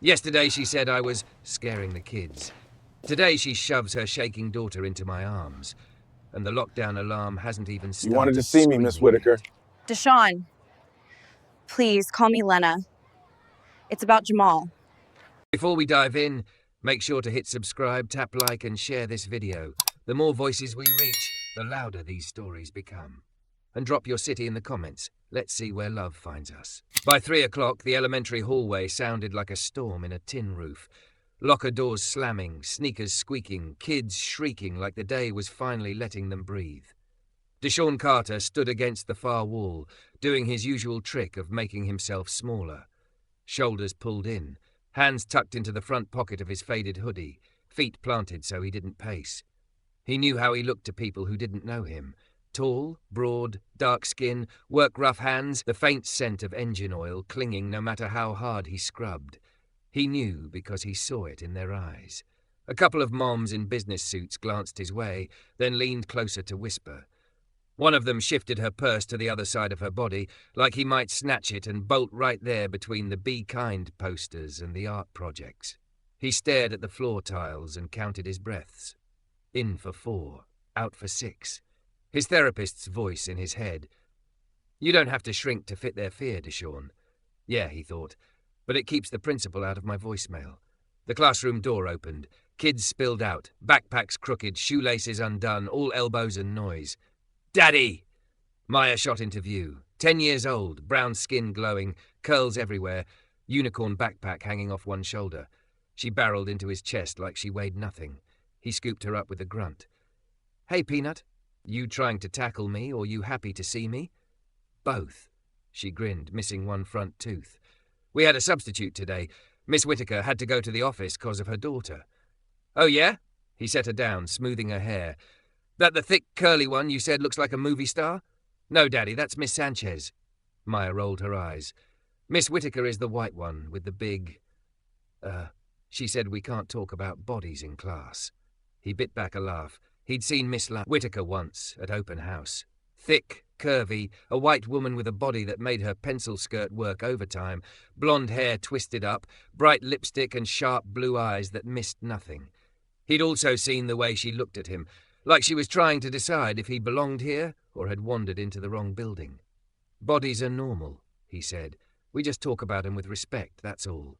Yesterday she said I was scaring the kids. Today she shoves her shaking daughter into my arms. And the lockdown alarm hasn't even You wanted to started see me, Miss Whitaker. yet. Deshaun, please call me Lena. It's about Jamal. Before we dive in, make sure to hit subscribe, tap like, and share this video. The more voices we reach, the louder these stories become. And drop your city in the comments. Let's see where love finds us. By 3 o'clock, the elementary hallway sounded like a storm in a tin roof. Locker doors slamming, sneakers squeaking, kids shrieking like the day was finally letting them breathe. Deshaun Carter stood against the far wall, doing his usual trick of making himself smaller. Shoulders pulled in, hands tucked into the front pocket of his faded hoodie, feet planted so he didn't pace. He knew how he looked to people who didn't know him. Tall, broad, dark skin, work-rough hands, the faint scent of engine oil clinging no matter how hard he scrubbed. He knew because he saw it in their eyes. A couple of moms in business suits glanced his way, then leaned closer to whisper. One of them shifted her purse to the other side of her body, like he might snatch it and bolt right there between the Be Kind posters and the art projects. He stared at the floor tiles and counted his breaths. In for 4, out for 6. His therapist's voice in his head. You don't have to shrink to fit their fear, Deshaun. Yeah, he thought, but it keeps the principal out of my voicemail. The classroom door opened. Kids spilled out, backpacks crooked, shoelaces undone, all elbows and noise. Daddy! Maya shot into view. 10 years old, brown skin glowing, curls everywhere, unicorn backpack hanging off one shoulder. She barreled into his chest like she weighed nothing. He scooped her up with a grunt. Hey, Peanut. You trying to tackle me, or you happy to see me? Both. She grinned, missing one front tooth. We had a substitute today. Miss Whitaker had to go to the office 'cause of her daughter. Oh, yeah? He set her down, smoothing her hair. That the thick, curly one you said looks like a movie star? No, Daddy, that's Miss Sanchez. Maya rolled her eyes. Miss Whitaker is the white one with the big... She said we can't talk about bodies in class. He bit back a laugh. He'd seen Miss Whitaker once at open house. Thick, curvy, a white woman with a body that made her pencil skirt work overtime, blonde hair twisted up, bright lipstick and sharp blue eyes that missed nothing. He'd also seen the way she looked at him, like she was trying to decide if he belonged here or had wandered into the wrong building. Bodies are normal, he said. We just talk about them with respect, that's all.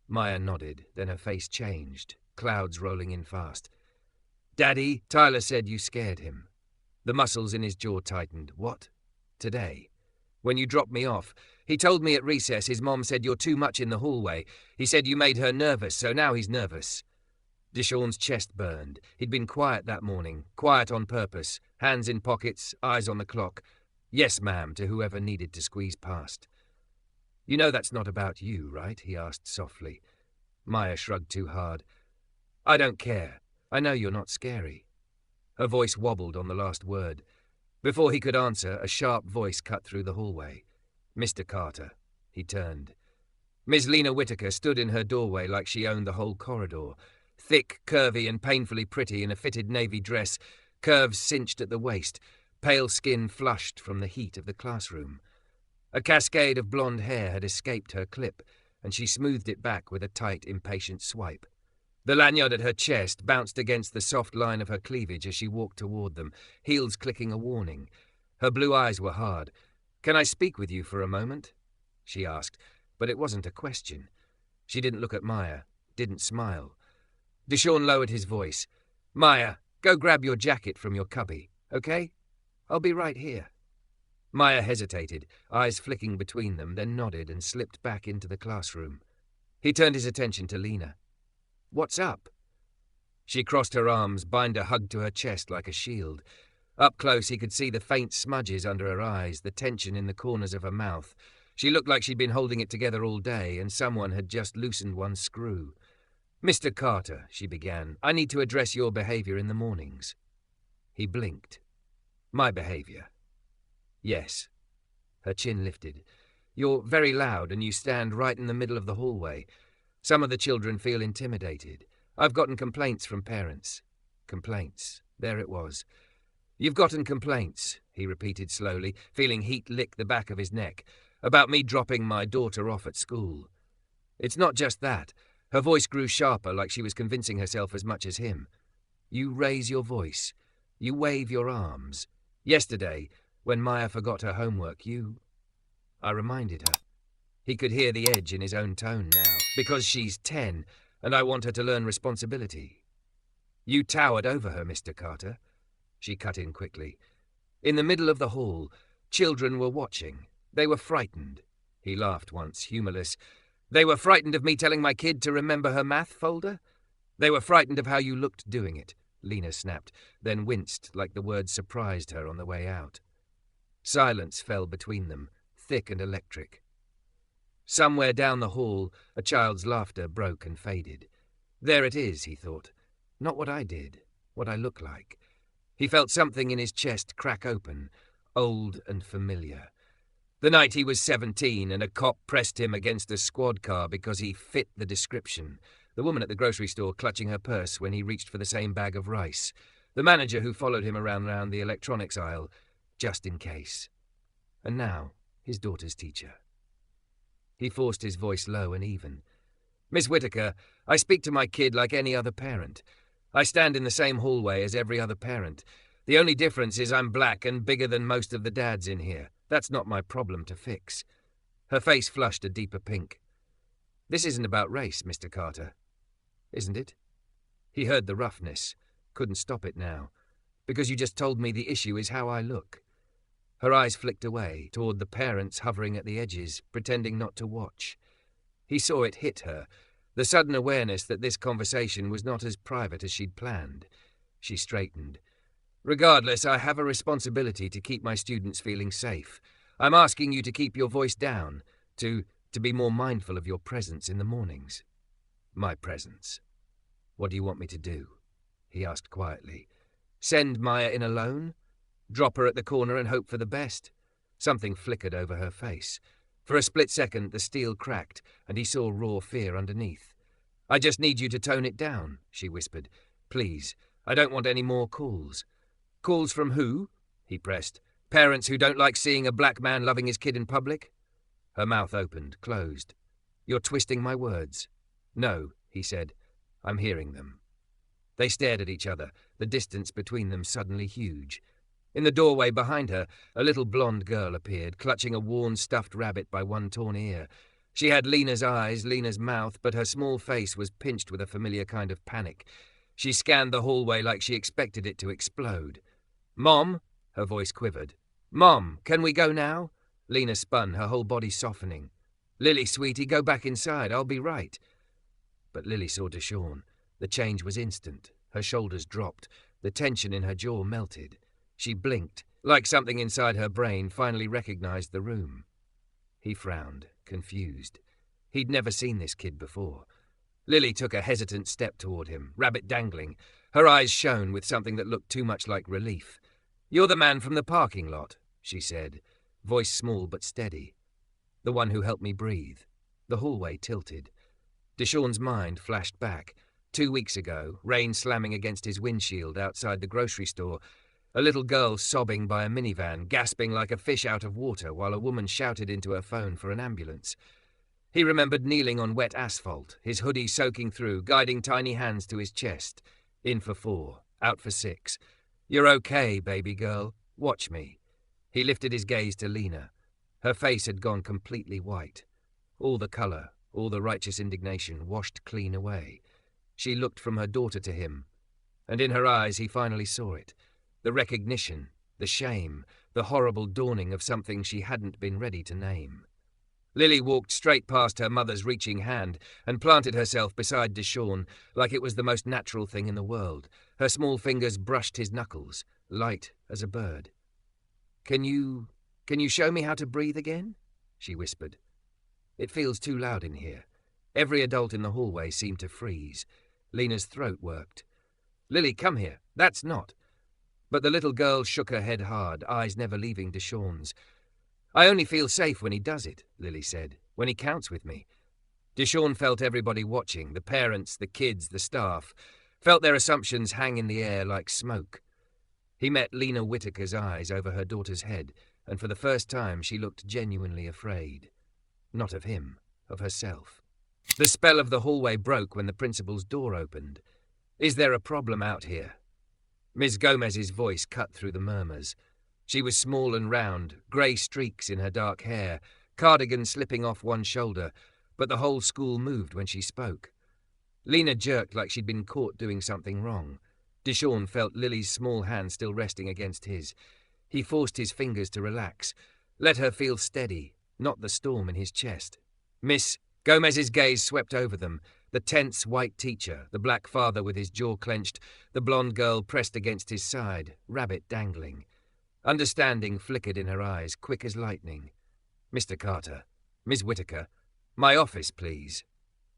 Maya nodded, then her face changed, clouds rolling in fast. Daddy, Tyler said you scared him. The muscles in his jaw tightened. What? Today? When you dropped me off. He told me at recess his mom said you're too much in the hallway. He said you made her nervous, so now he's nervous. Deshaun's chest burned. He'd been quiet that morning, quiet on purpose, hands in pockets, eyes on the clock. Yes, ma'am, to whoever needed to squeeze past. You know that's not about you, right? He asked softly. Maya shrugged too hard. I don't care. I know you're not scary. Her voice wobbled on the last word. Before he could answer, a sharp voice cut through the hallway. Mr. Carter. He turned. Miss Lena Whitaker stood in her doorway like she owned the whole corridor. Thick, curvy, and painfully pretty in a fitted navy dress, curves cinched at the waist, pale skin flushed from the heat of the classroom. A cascade of blonde hair had escaped her clip, and she smoothed it back with a tight, impatient swipe. The lanyard at her chest bounced against the soft line of her cleavage as she walked toward them, heels clicking a warning. Her blue eyes were hard. Can I speak with you for a moment? She asked, but it wasn't a question. She didn't look at Maya, didn't smile. Deshaun lowered his voice. Maya, go grab your jacket from your cubby, okay? I'll be right here. Maya hesitated, eyes flicking between them, then nodded and slipped back into the classroom. He turned his attention to Lena. What's up? She crossed her arms, binder hugged to her chest like a shield. Up close he could see the faint smudges under her eyes, the tension in the corners of her mouth. She looked like she'd been holding it together all day, and someone had just loosened one screw. Mr. Carter, she began, I need to address your behavior in the mornings. He blinked. My behavior? Yes. Her chin lifted. You're very loud and you stand right in the middle of the hallway. Some of the children feel intimidated. I've gotten complaints from parents. Complaints. There it was. You've gotten complaints, he repeated slowly, feeling heat lick the back of his neck, about me dropping my daughter off at school. It's not just that. Her voice grew sharper, like she was convincing herself as much as him. You raise your voice. You wave your arms. Yesterday, when Maya forgot her homework, I reminded her. He could hear the edge in his own tone now, because she's 10, and I want her to learn responsibility. You towered over her, Mr. Carter. She cut in quickly. In the middle of the hall, children were watching. They were frightened. He laughed once, humorless. They were frightened of me telling my kid to remember her math folder? They were frightened of how you looked doing it, Lena snapped, then winced like the words surprised her on the way out. Silence fell between them, thick and electric. Somewhere down the hall, a child's laughter broke and faded. There it is, he thought. Not what I did, what I look like. He felt something in his chest crack open, old and familiar. The night he was 17 and a cop pressed him against a squad car because he fit the description. The woman at the grocery store clutching her purse when he reached for the same bag of rice. The manager who followed him around the electronics aisle, just in case. And now, his daughter's teacher. He forced his voice low and even. Miss Whitaker, I speak to my kid like any other parent. I stand in the same hallway as every other parent. The only difference is I'm black and bigger than most of the dads in here. That's not my problem to fix. Her face flushed a deeper pink. This isn't about race, Mr. Carter. Isn't it? He heard the roughness. Couldn't stop it now. Because you just told me the issue is how I look. Her eyes flicked away, toward the parents hovering at the edges, pretending not to watch. He saw it hit her, the sudden awareness that this conversation was not as private as she'd planned. She straightened. Regardless, I have a responsibility to keep my students feeling safe. I'm asking you to keep your voice down, to be more mindful of your presence in the mornings. My presence. What do you want me to do? He asked quietly. Send Maya in alone? Drop her at the corner and hope for the best? Something flickered over her face. For a split second, the steel cracked, and he saw raw fear underneath. I just need you to tone it down, she whispered. Please, I don't want any more calls. Calls from who? He pressed. Parents who don't like seeing a black man loving his kid in public? Her mouth opened, closed. You're twisting my words. No, he said. I'm hearing them. They stared at each other, the distance between them suddenly huge. In the doorway behind her, a little blonde girl appeared, clutching a worn stuffed rabbit by one torn ear. She had Lena's eyes, Lena's mouth, but her small face was pinched with a familiar kind of panic. She scanned the hallway like she expected it to explode. Mom? Her voice quivered. Mom, can we go now? Lena spun, her whole body softening. Lily, sweetie, go back inside. I'll be right. But Lily saw Deshawn. The change was instant. Her shoulders dropped. The tension in her jaw melted. She blinked, like something inside her brain finally recognized the room. He frowned, confused. He'd never seen this kid before. Lily took a hesitant step toward him, rabbit dangling. Her eyes shone with something that looked too much like relief. You're the man from the parking lot, she said, voice small but steady. The one who helped me breathe. The hallway tilted. Deshawn's mind flashed back. 2 weeks ago, rain slamming against his windshield outside the grocery store, a little girl sobbing by a minivan, gasping like a fish out of water while a woman shouted into her phone for an ambulance. He remembered kneeling on wet asphalt, his hoodie soaking through, guiding tiny hands to his chest. In for 4, out for 6. You're okay, baby girl. Watch me. He lifted his gaze to Lena. Her face had gone completely white. All the color, all the righteous indignation washed clean away. She looked from her daughter to him, and in her eyes he finally saw it. The recognition, the shame, the horrible dawning of something she hadn't been ready to name. Lily walked straight past her mother's reaching hand and planted herself beside Deshawn like it was the most natural thing in the world. Her small fingers brushed his knuckles, light as a bird. Can you show me how to breathe again? She whispered. It feels too loud in here. Every adult in the hallway seemed to freeze. Lena's throat worked. Lily, come here. That's not. But the little girl shook her head hard, eyes never leaving Deshawn's. I only feel safe when he does it, Lily said, when he counts with me. Deshawn felt everybody watching, the parents, the kids, the staff, felt their assumptions hang in the air like smoke. He met Lena Whitaker's eyes over her daughter's head, and for the first time she looked genuinely afraid. Not of him, of herself. The spell of the hallway broke when the principal's door opened. "Is there a problem out here?" Ms. Gomez's voice cut through the murmurs. She was small and round, grey streaks in her dark hair, cardigan slipping off one shoulder, but the whole school moved when she spoke. Lena jerked like she'd been caught doing something wrong. Deshawn felt Lily's small hand still resting against his. He forced his fingers to relax, let her feel steady, not the storm in his chest. "Miss..." Gomez's gaze swept over them. The tense white teacher, the black father with his jaw clenched, the blonde girl pressed against his side, rabbit dangling. Understanding flickered in her eyes, quick as lightning. "Mr. Carter, Miss Whitaker, my office, please."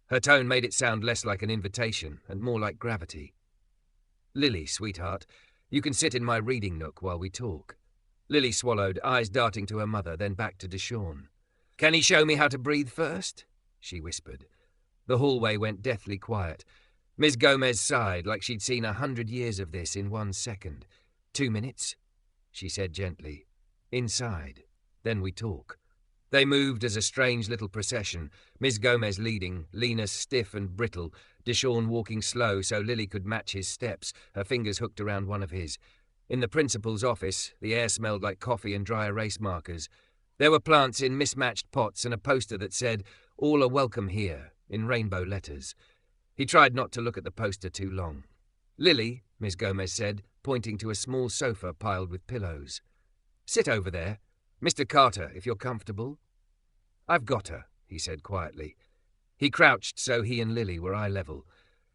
Her tone made it sound less like an invitation and more like gravity. "Lily, sweetheart, you can sit in my reading nook while we talk." Lily swallowed, eyes darting to her mother, then back to Deshawn. "Can he show me how to breathe first?" she whispered. The hallway went deathly quiet. Miss Gomez sighed like she'd seen 100 years of this in 1 second. 2 minutes, she said gently. "Inside. Then we talk." They moved as a strange little procession, Miss Gomez leading, Lena stiff and brittle, Deshawn walking slow so Lily could match his steps, her fingers hooked around one of his. In the principal's office, the air smelled like coffee and dry erase markers. There were plants in mismatched pots and a poster that said, "All are welcome here," in rainbow letters. He tried not to look at the poster too long. "Lily," Miss Gomez said, pointing to a small sofa piled with pillows. "Sit over there. Mr. Carter, if you're comfortable." "I've got her," he said quietly. He crouched so he and Lily were eye level.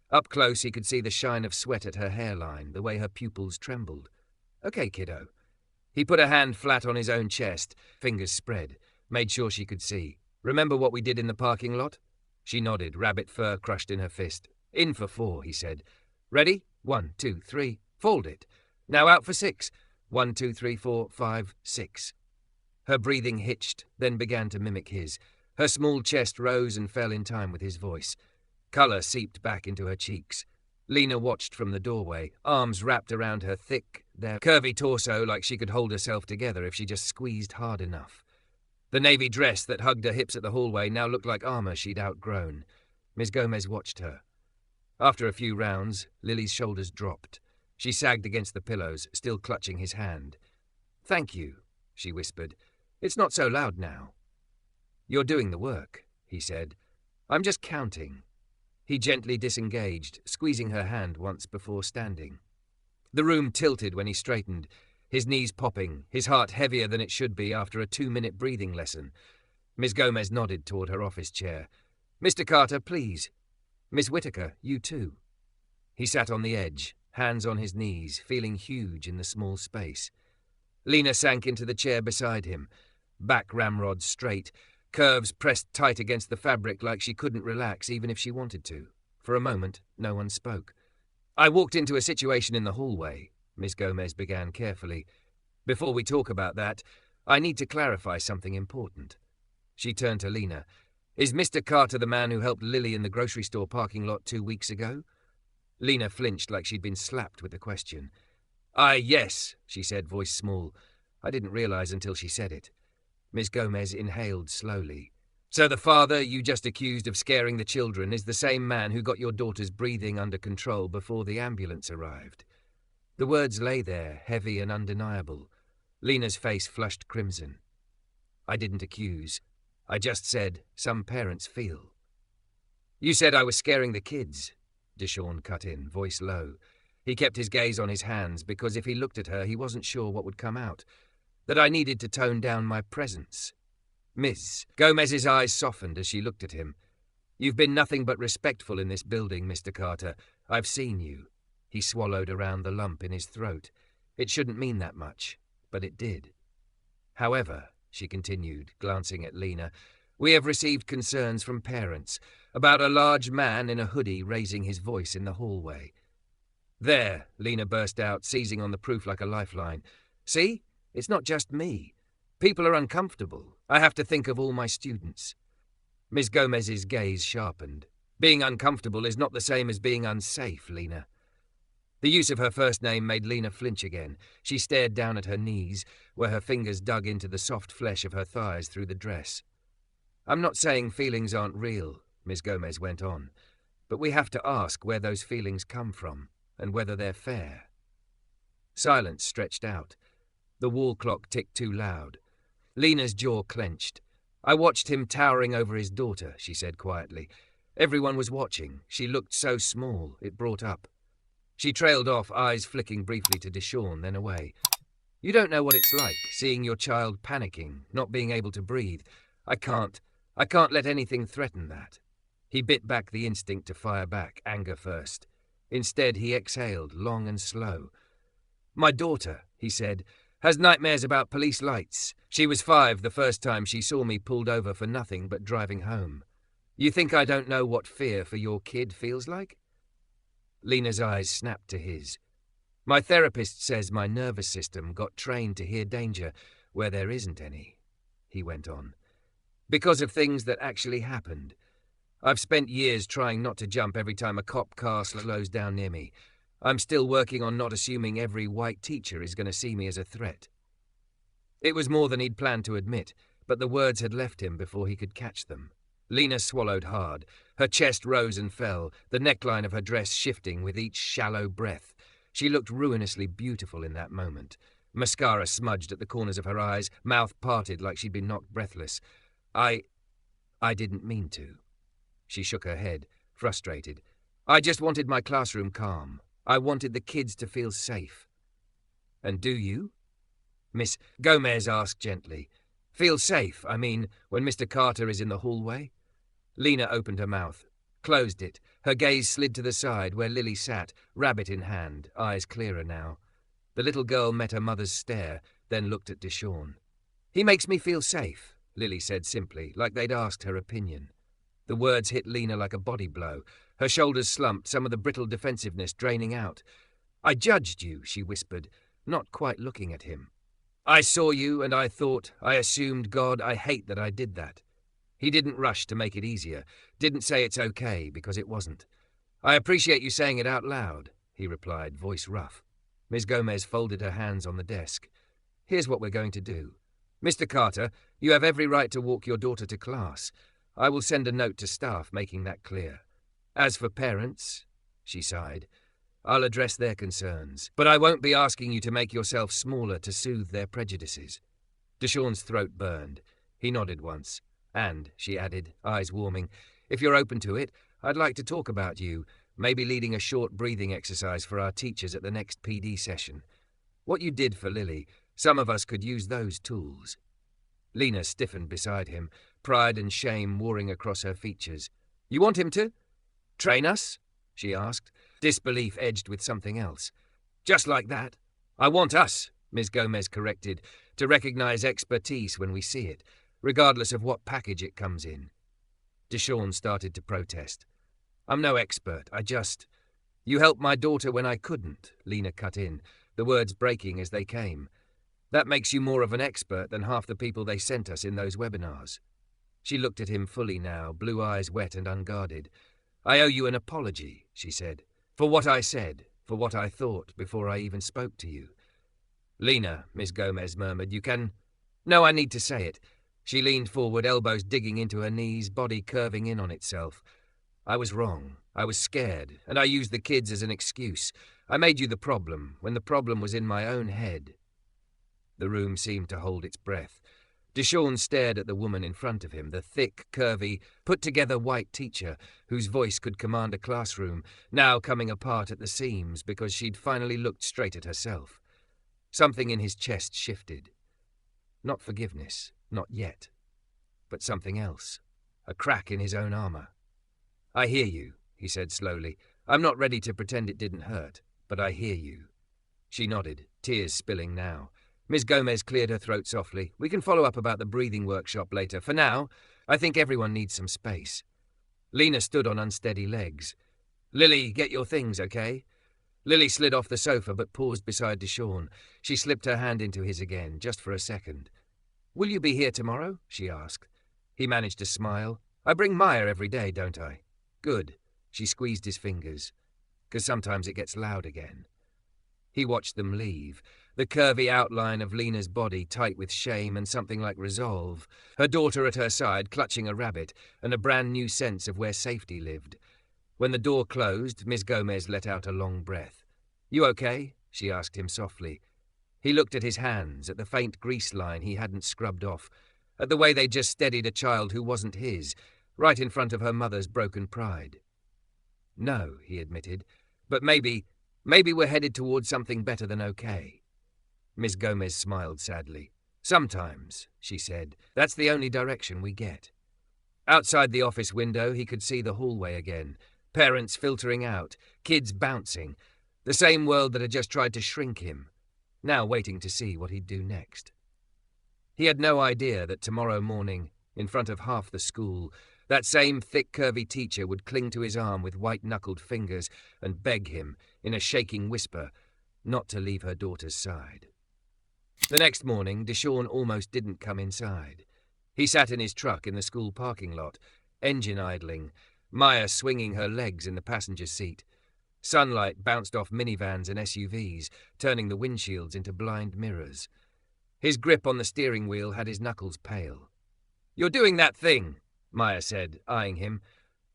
Up close he could see the shine of sweat at her hairline, the way her pupils trembled. "Okay, kiddo." He put a hand flat on his own chest, fingers spread, made sure she could see. "Remember what we did in the parking lot?" She nodded, rabbit fur crushed in her fist. "In for 4, he said. "Ready? 1, 2, 3. Fold it. Now out for 6. 1, 2, 3, 4, 5, 6. Her breathing hitched, then began to mimic his. Her small chest rose and fell in time with his voice. Colour seeped back into her cheeks. Lena watched from the doorway, arms wrapped around her thick, their curvy torso like she could hold herself together if she just squeezed hard enough. The navy dress that hugged her hips at the hallway now looked like armour she'd outgrown. Miss Gomez watched her. After a few rounds, Lily's shoulders dropped. She sagged against the pillows, still clutching his hand. "Thank you," she whispered. "It's not so loud now." "You're doing the work," he said. "I'm just counting." He gently disengaged, squeezing her hand once before standing. The room tilted when he straightened, his knees popping, his heart heavier than it should be after a 2-minute breathing lesson. Miss Gomez nodded toward her office chair. "Mr. Carter, please. Miss Whitaker, you too." He sat on the edge, hands on his knees, feeling huge in the small space. Lena sank into the chair beside him, back ramrod straight, curves pressed tight against the fabric like she couldn't relax even if she wanted to. For a moment, no one spoke. "I walked into a situation in the hallway," Miss Gomez began carefully. "Before we talk about that, I need to clarify something important." She turned to Lena. "Is Mr. Carter the man who helped Lily in the grocery store parking lot 2 weeks ago?" Lena flinched like she'd been slapped with the question. Yes," she said, voice small. I didn't realize until she said it. Miss Gomez inhaled slowly. "So the father you just accused of scaring the children is the same man who got your daughter's breathing under control before the ambulance arrived." The words lay there, heavy and undeniable. Lena's face flushed crimson. "I didn't accuse. I just said some parents feel." "You said I was scaring the kids," Deshawn cut in, voice low. He kept his gaze on his hands because if he looked at her he wasn't sure what would come out. "That I needed to tone down my presence." Miss Gomez's eyes softened as she looked at him. "You've been nothing but respectful in this building, Mr. Carter. I've seen you." He swallowed around the lump in his throat. "It shouldn't mean that much, but it did. However," she continued, glancing at Lena, "we have received concerns from parents about a large man in a hoodie raising his voice in the hallway." "There," Lena burst out, seizing on the proof like a lifeline. "See? It's not just me. People are uncomfortable. I have to think of all my students." Miss Gomez's gaze sharpened. "Being uncomfortable is not the same as being unsafe, Lena." The use of her first name made Lena flinch again. She stared down at her knees, where her fingers dug into the soft flesh of her thighs through the dress. "I'm not saying feelings aren't real," Miss Gomez went on, but we have to ask where those feelings come from and whether they're fair. Silence stretched out. The wall clock ticked too loud. Lena's jaw clenched. I watched him towering over his daughter, she said quietly. Everyone was watching. She looked so small, it brought up. She trailed off, eyes flicking briefly to Deshawn, then away. You don't know what it's like, seeing your child panicking, not being able to breathe. I can't let anything threaten that. He bit back the instinct to fire back, anger first. Instead, he exhaled, long and slow. My daughter, he said, has nightmares about police lights. She was 5 the first time she saw me pulled over for nothing but driving home. You think I don't know what fear for your kid feels like? Lena's eyes snapped to his. My therapist says my nervous system got trained to hear danger where there isn't any, he went on. Because of things that actually happened. I've spent years trying not to jump every time a cop car slows down near me. I'm still working on not assuming every white teacher is going to see me as a threat. It was more than he'd planned to admit, but the words had left him before he could catch them. Lena swallowed hard. Her chest rose and fell, the neckline of her dress shifting with each shallow breath. She looked ruinously beautiful in that moment. Mascara smudged at the corners of her eyes, mouth parted like she'd been knocked breathless. I didn't mean to. She shook her head, frustrated. I just wanted my classroom calm. I wanted the kids to feel safe. And do you? Miss Gomez asked gently. Feel safe, I mean, when Mr. Carter is in the hallway? Lena opened her mouth, closed it. Her gaze slid to the side where Lily sat, rabbit in hand, eyes clearer now. The little girl met her mother's stare, then looked at Deshawn. He makes me feel safe, Lily said simply, like they'd asked her opinion. The words hit Lena like a body blow. Her shoulders slumped, some of the brittle defensiveness draining out. I judged you, she whispered, not quite looking at him. I saw you and I thought, I assumed, God, I hate that I did that. He didn't rush to make it easier, didn't say it's okay because it wasn't. I appreciate you saying it out loud, he replied, voice rough. Miss Gomez folded her hands on the desk. Here's what we're going to do. Mr. Carter, you have every right to walk your daughter to class. I will send a note to staff making that clear. As for parents, she sighed, I'll address their concerns, but I won't be asking you to make yourself smaller to soothe their prejudices. Deshawn's throat burned. He nodded once. And, she added, eyes warming, if you're open to it, I'd like to talk about you, maybe leading a short breathing exercise for our teachers at the next PD session. What you did for Lily, some of us could use those tools. Lena stiffened beside him, pride and shame warring across her features. You want him to train us? She asked. Disbelief edged with something else. Just like that. I want us, Ms. Gomez corrected, to recognize expertise when we see it, regardless of what package it comes in. Deshawn started to protest. I'm no expert, You helped my daughter when I couldn't, Lena cut in, the words breaking as they came. That makes you more of an expert than half the people they sent us in those webinars. She looked at him fully now, blue eyes wet and unguarded. I owe you an apology, she said. For what I said, for what I thought before I even spoke to you. Lena, Miss Gomez murmured, you can... No, I need to say it. She leaned forward, elbows digging into her knees, body curving in on itself. I was wrong. I was scared, and I used the kids as an excuse. I made you the problem, when the problem was in my own head. The room seemed to hold its breath. Deshawn stared at the woman in front of him, the thick, curvy, put-together white teacher whose voice could command a classroom, now coming apart at the seams because she'd finally looked straight at herself. Something in his chest shifted. Not forgiveness, not yet. But something else. A crack in his own armor. I hear you, he said slowly. I'm not ready to pretend it didn't hurt, but I hear you. She nodded, tears spilling now. Miss Gomez cleared her throat softly. We can follow up about the breathing workshop later. For now, I think everyone needs some space. Lena stood on unsteady legs. Lily, get your things, okay? Lily slid off the sofa but paused beside Deshawn. She slipped her hand into his again, just for a second. Will you be here tomorrow? She asked. He managed to smile. I bring Maya every day, don't I? Good. She squeezed his fingers. 'Cause sometimes it gets loud again. He watched them leave. the curvy outline of Lena's body tight with shame and something like resolve, her daughter at her side clutching a rabbit, and a brand new sense of where safety lived. When the door closed, Miss Gomez let out a long breath. "You okay?" she asked him softly. He looked at his hands, at the faint grease line he hadn't scrubbed off, at the way they'd just steadied a child who wasn't his, right in front of her mother's broken pride. "No," he admitted, "but maybe we're headed towards something better than okay." Miss Gomez smiled sadly. "Sometimes," she said, "that's the only direction we get." Outside the office window, he could see the hallway again, parents filtering out, kids bouncing, the same world that had just tried to shrink him, now waiting to see what he'd do next. He had no idea that tomorrow morning, in front of half the school, that same thick, curvy teacher would cling to his arm with white-knuckled fingers and beg him, in a shaking whisper, not to leave her daughter's side. The next morning, Deshawn almost didn't come inside. He sat in his truck in the school parking lot, engine idling, Maya swinging her legs in the passenger seat. Sunlight bounced off minivans and SUVs, turning the windshields into blind mirrors. His grip on the steering wheel had his knuckles pale. "You're doing that thing," Maya said, eyeing him.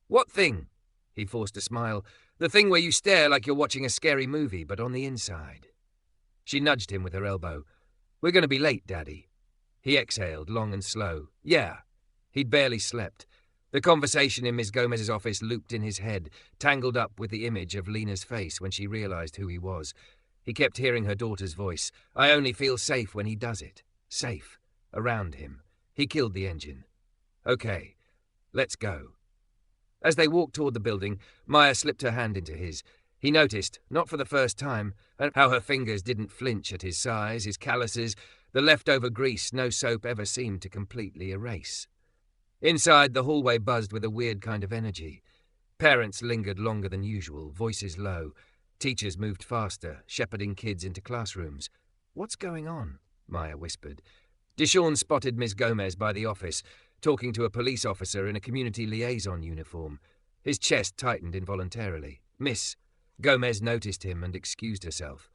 "What thing?" He forced a smile. "The thing where you stare like you're watching a scary movie, but on the inside." She nudged him with her elbow. "We're going to be late, Daddy." He exhaled, long and slow. "Yeah." He'd barely slept. The conversation in Miss Gomez's office looped in his head, tangled up with the image of Lena's face when she realized who he was. He kept hearing her daughter's voice. "I only feel safe when he does it. Safe. Around him." He killed the engine. "Okay. Let's go." As they walked toward the building, Maya slipped her hand into his. He noticed, not for the first time, how her fingers didn't flinch at his size, his calluses, the leftover grease no soap ever seemed to completely erase. Inside, the hallway buzzed with a weird kind of energy. Parents lingered longer than usual, voices low. Teachers moved faster, shepherding kids into classrooms. "What's going on?" Maya whispered. Deshawn spotted Miss Gomez by the office, talking to a police officer in a community liaison uniform. His chest tightened involuntarily. "Miss..." Gomez noticed him and excused herself.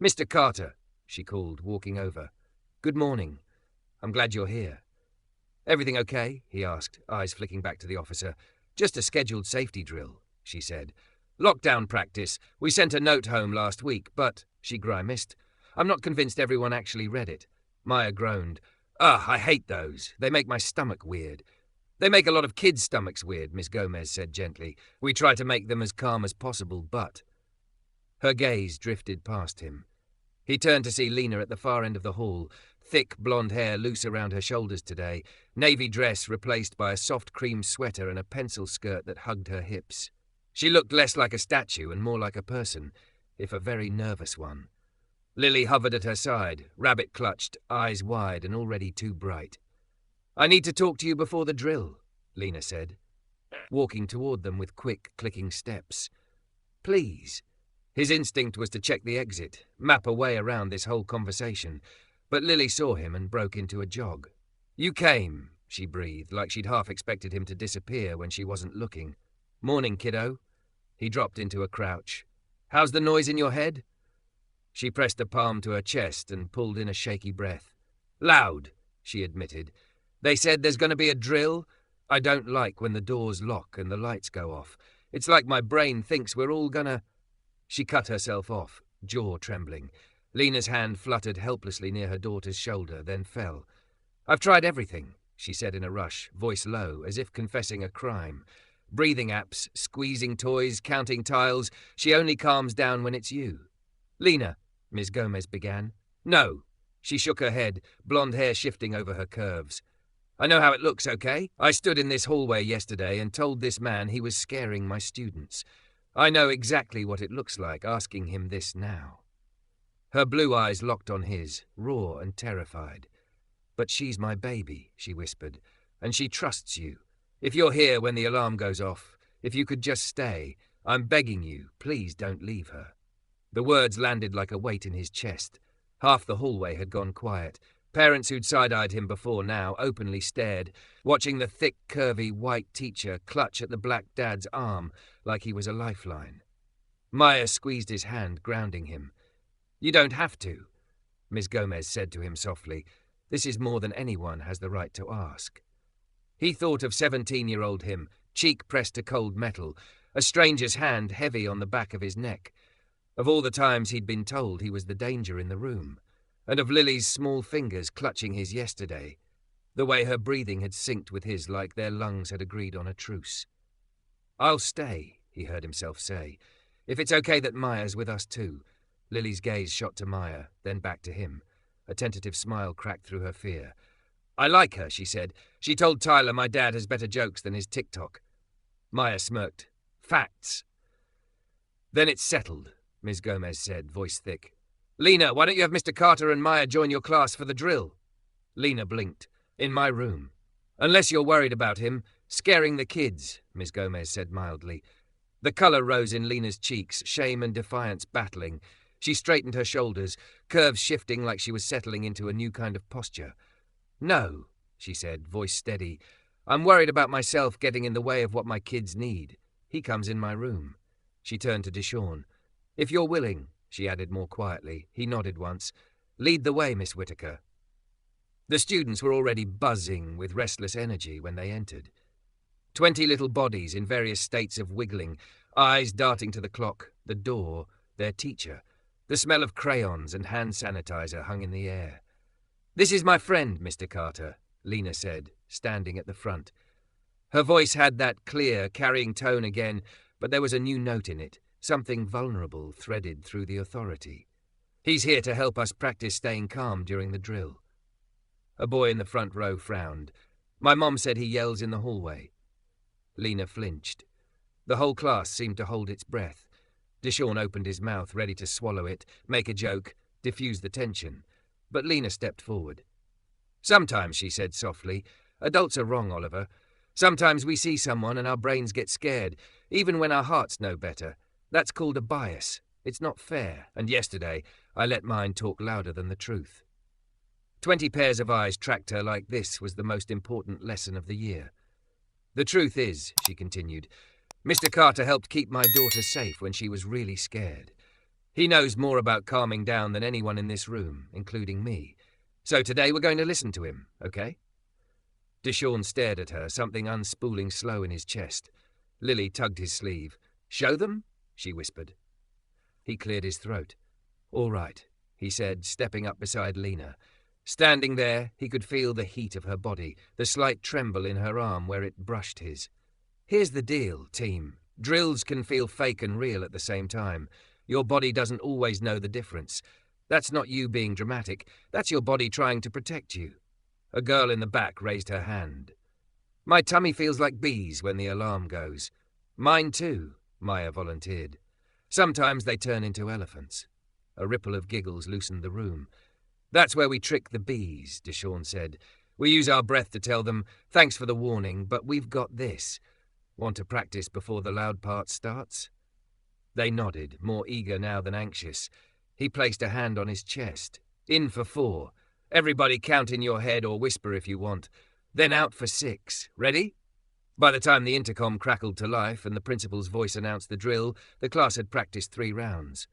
"Mr. Carter," she called, walking over. "Good morning. I'm glad you're here." "Everything okay?" he asked, eyes flicking back to the officer. "Just a scheduled safety drill," she said. "Lockdown practice. We sent a note home last week, but," she grimaced, "I'm not convinced everyone actually read it." Maya groaned. "Ugh, I hate those. They make my stomach weird." "They make a lot of kids' stomachs weird," Miss Gomez said gently. "We try to make them as calm as possible, but..." Her gaze drifted past him. He turned to see Lena at the far end of the hall, thick blonde hair loose around her shoulders today, navy dress replaced by a soft cream sweater and a pencil skirt that hugged her hips. She looked less like a statue and more like a person, if a very nervous one. Lily hovered at her side, rabbit clutched, eyes wide and already too bright. "I need to talk to you before the drill," Lena said, walking toward them with quick, clicking steps. "Please." His instinct was to check the exit, map a way around this whole conversation, but Lily saw him and broke into a jog. "You came," she breathed, like she'd half expected him to disappear when she wasn't looking. "Morning, kiddo." He dropped into a crouch. "How's the noise in your head?" She pressed a palm to her chest and pulled in a shaky breath. "Loud," she admitted. "They said there's going to be a drill. I don't like when the doors lock and the lights go off. It's like my brain thinks we're all gonna..." She cut herself off, jaw trembling. Lena's hand fluttered helplessly near her daughter's shoulder, then fell. "I've tried everything," she said in a rush, voice low, as if confessing a crime. "Breathing apps, squeezing toys, counting tiles. She only calms down when it's you." "Lena," Miss Gomez began. "No." She shook her head, blonde hair shifting over her curves. "I know how it looks, okay? I stood in this hallway yesterday and told this man he was scaring my students. I know exactly what it looks like asking him this now." Her blue eyes locked on his, raw and terrified. "But she's my baby," she whispered, "and she trusts you. If you're here when the alarm goes off, if you could just stay, I'm begging you, please don't leave her." The words landed like a weight in his chest. Half the hallway had gone quiet. Parents who'd side-eyed him before now openly stared, watching the thick, curvy, white teacher clutch at the black dad's arm like he was a lifeline. Maya squeezed his hand, grounding him. "You don't have to." Miss Gomez said to him softly. This is more than anyone has the right to ask. He thought of 17-year-old him, cheek pressed to cold metal, a stranger's hand heavy on the back of his neck. Of all the times he'd been told he was the danger in the room, and of Lily's small fingers clutching his yesterday, the way her breathing had synced with his like their lungs had agreed on a truce. "I'll stay," he heard himself say, "if it's okay that Maya's with us too." Lily's gaze shot to Maya, then back to him. A tentative smile cracked through her fear. "I like her," she said. "She told Tyler my dad has better jokes than his TikTok." Maya smirked. "Facts." "Then it's settled," Ms. Gomez said, voice thick. "Lena, why don't you have Mr. Carter and Maya join your class for the drill?" Lena blinked. "In my room." "Unless you're worried about him. Scaring the kids," Ms. Gomez said mildly. The colour rose in Lena's cheeks, shame and defiance battling. She straightened her shoulders, curves shifting like she was settling into a new kind of posture. "No," she said, voice steady. "I'm worried about myself getting in the way of what my kids need. He comes in my room." She turned to Deshawn. "If you're willing," she added more quietly. He nodded once. "Lead the way, Miss Whitaker." The students were already buzzing with restless energy when they entered. 20 little bodies in various states of wiggling, eyes darting to the clock, the door, their teacher. The smell of crayons and hand sanitizer hung in the air. "This is my friend, Mr. Carter," Lena said, standing at the front. Her voice had that clear, carrying tone again, but there was a new note in it, something vulnerable threaded through the authority. "He's here to help us practice staying calm during the drill." A boy in the front row frowned. "My mom said he yells in the hallway." Lena flinched. The whole class seemed to hold its breath. Deshawn opened his mouth, ready to swallow it, make a joke, diffuse the tension. But Lena stepped forward. "Sometimes," she said softly, "adults are wrong, Oliver. Sometimes we see someone and our brains get scared, even when our hearts know better. That's called a bias. It's not fair, and yesterday I let mine talk louder than the truth." 20 pairs of eyes tracked her like this was the most important lesson of the year. "The truth is," she continued, "Mr. Carter helped keep my daughter safe when she was really scared. He knows more about calming down than anyone in this room, including me. So today we're going to listen to him, okay?" Deshawn stared at her, something unspooling slow in his chest. Lily tugged his sleeve. "Show them?" she whispered. He cleared his throat. "All right," he said, stepping up beside Lena. Standing there, he could feel the heat of her body, the slight tremble in her arm where it brushed his. "Here's the deal, team. Drills can feel fake and real at the same time. Your body doesn't always know the difference. That's not you being dramatic. That's your body trying to protect you." A girl in the back raised her hand. "My tummy feels like bees when the alarm goes." "Mine too," Maya volunteered. "Sometimes they turn into elephants." A ripple of giggles loosened the room. "That's where we trick the bees," Deshawn said. "We use our breath to tell them, 'Thanks for the warning, but we've got this.' Want to practice before the loud part starts?" They nodded, more eager now than anxious. He placed a hand on his chest. "In for 4. Everybody count in your head or whisper if you want. Then out for 6. Ready?" By the time the intercom crackled to life and the principal's voice announced the drill, the class had practiced 3 rounds.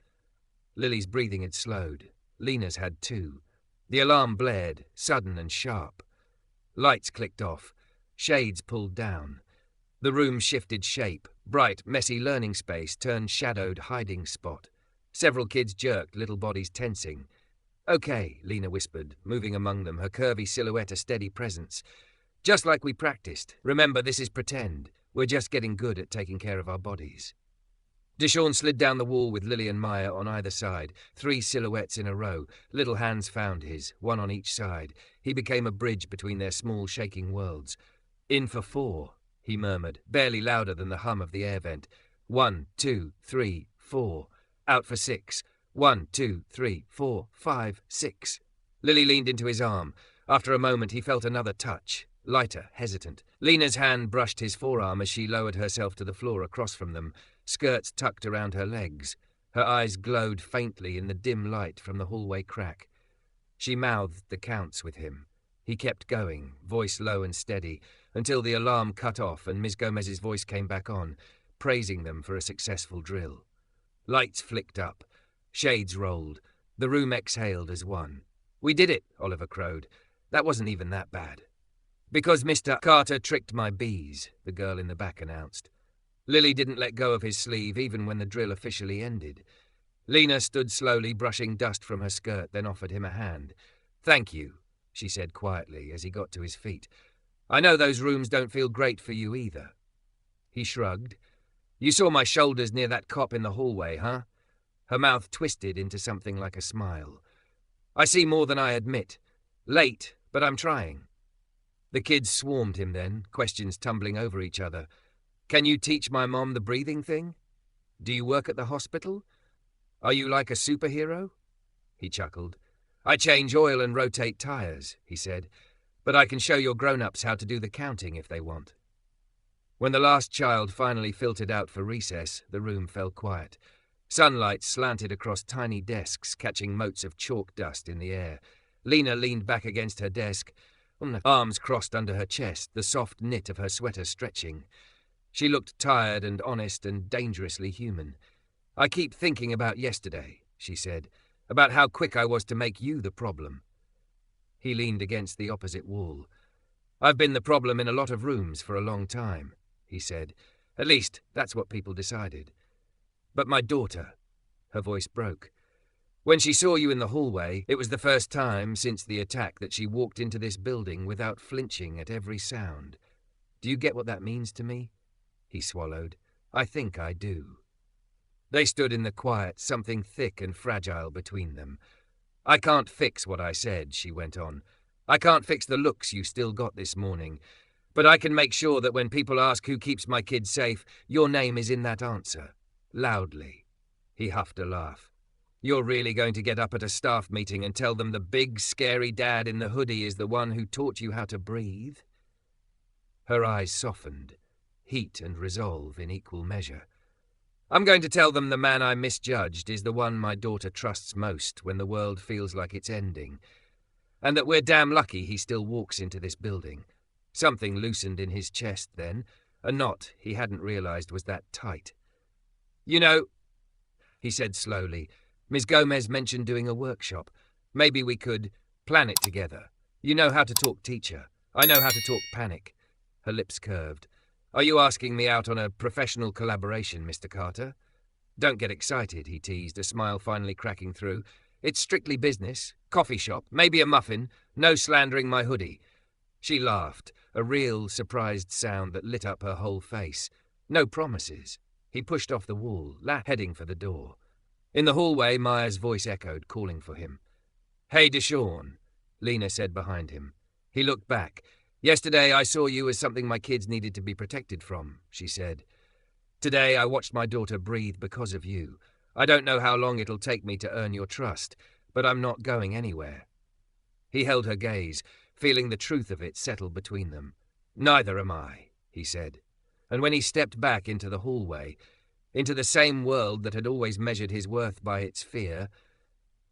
Lily's breathing had slowed. Lena's had too. The alarm blared, sudden and sharp. Lights clicked off. Shades pulled down. The room shifted shape. Bright, messy learning space turned shadowed hiding spot. Several kids jerked, little bodies tensing. "Okay," Lena whispered, moving among them, her curvy silhouette a steady presence. "Just like we practiced. Remember, this is pretend. We're just getting good at taking care of our bodies." Deshawn slid down the wall with Lily and Maya on either side, 3 silhouettes in a row. Little hands found his, one on each side. He became a bridge between their small, shaking worlds. "In for 4, he murmured, barely louder than the hum of the air vent. 1, 2, 3, 4. Out for 6. 1, 2, 3, 4, 5, 6. Lily leaned into his arm. After a moment, he felt another touch, lighter, hesitant. Lena's hand brushed his forearm as she lowered herself to the floor across from them, skirts tucked around her legs. Her eyes glowed faintly in the dim light from the hallway crack. She mouthed the counts with him. He kept going, voice low and steady, until the alarm cut off and Miss Gomez's voice came back on, praising them for a successful drill. Lights flicked up. Shades rolled. The room exhaled as one. "We did it," Oliver crowed. "That wasn't even that bad." "Because Mr. Carter tricked my bees," the girl in the back announced. Lily didn't let go of his sleeve even when the drill officially ended. Lena stood slowly, brushing dust from her skirt, then offered him a hand. "Thank you," she said quietly as he got to his feet. "I know those rooms don't feel great for you either." He shrugged. "You saw my shoulders near that cop in the hallway, huh?" Her mouth twisted into something like a smile. "I see more than I admit. Late, but I'm trying." The kids swarmed him then, questions tumbling over each other. "Can you teach my mom the breathing thing? Do you work at the hospital? Are you like a superhero?" He chuckled. "I change oil and rotate tires," he said, "but I can show your grown-ups how to do the counting if they want." When the last child finally filtered out for recess, the room fell quiet. Sunlight slanted across tiny desks, catching motes of chalk dust in the air. Lena leaned back against her desk, arms crossed under her chest, the soft knit of her sweater stretching. She looked tired and honest and dangerously human. "I keep thinking about yesterday," she said, "about how quick I was to make you the problem." He leaned against the opposite wall. "I've been the problem in a lot of rooms for a long time," he said. "At least, that's what people decided. But my daughter," her voice broke. "When she saw you in the hallway, it was the first time since the attack that she walked into this building without flinching at every sound. Do you get what that means to me?" He swallowed. "I think I do." They stood in the quiet, something thick and fragile between them. "I can't fix what I said," she went on. "I can't fix the looks you still got this morning. But I can make sure that when people ask who keeps my kids safe, your name is in that answer. Loudly." He huffed a laugh. "You're really going to get up at a staff meeting and tell them the big, scary dad in the hoodie is the one who taught you how to breathe?" Her eyes softened, heat and resolve in equal measure. "I'm going to tell them the man I misjudged is the one my daughter trusts most when the world feels like it's ending, and that we're damn lucky he still walks into this building." Something loosened in his chest then, a knot he hadn't realized was that tight. "You know," he said slowly, "Ms. Gomez mentioned doing a workshop. Maybe we could plan it together. You know how to talk teacher. I know how to talk panic." Her lips curved. "Are you asking me out on a professional collaboration, Mr. Carter?" "Don't get excited," he teased, a smile finally cracking through. "It's strictly business. Coffee shop, maybe a muffin. No slandering my hoodie." She laughed, a real, surprised sound that lit up her whole face. "No promises." He pushed off the wall, heading for the door. In the hallway, Maya's voice echoed, calling for him. "Hey, Deshawn," Lena said behind him. He looked back. "Yesterday I saw you as something my kids needed to be protected from," she said. "Today I watched my daughter breathe because of you. I don't know how long it'll take me to earn your trust, but I'm not going anywhere." He held her gaze, feeling the truth of it settle between them. "Neither am I," he said. And when he stepped back into the hallway, into the same world that had always measured his worth by its fear,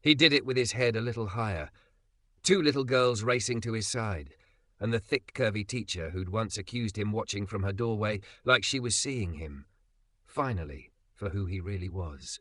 he did it with his head a little higher, 2 little girls racing to his side, and the thick, curvy teacher who'd once accused him watching from her doorway like she was seeing him, finally, for who he really was.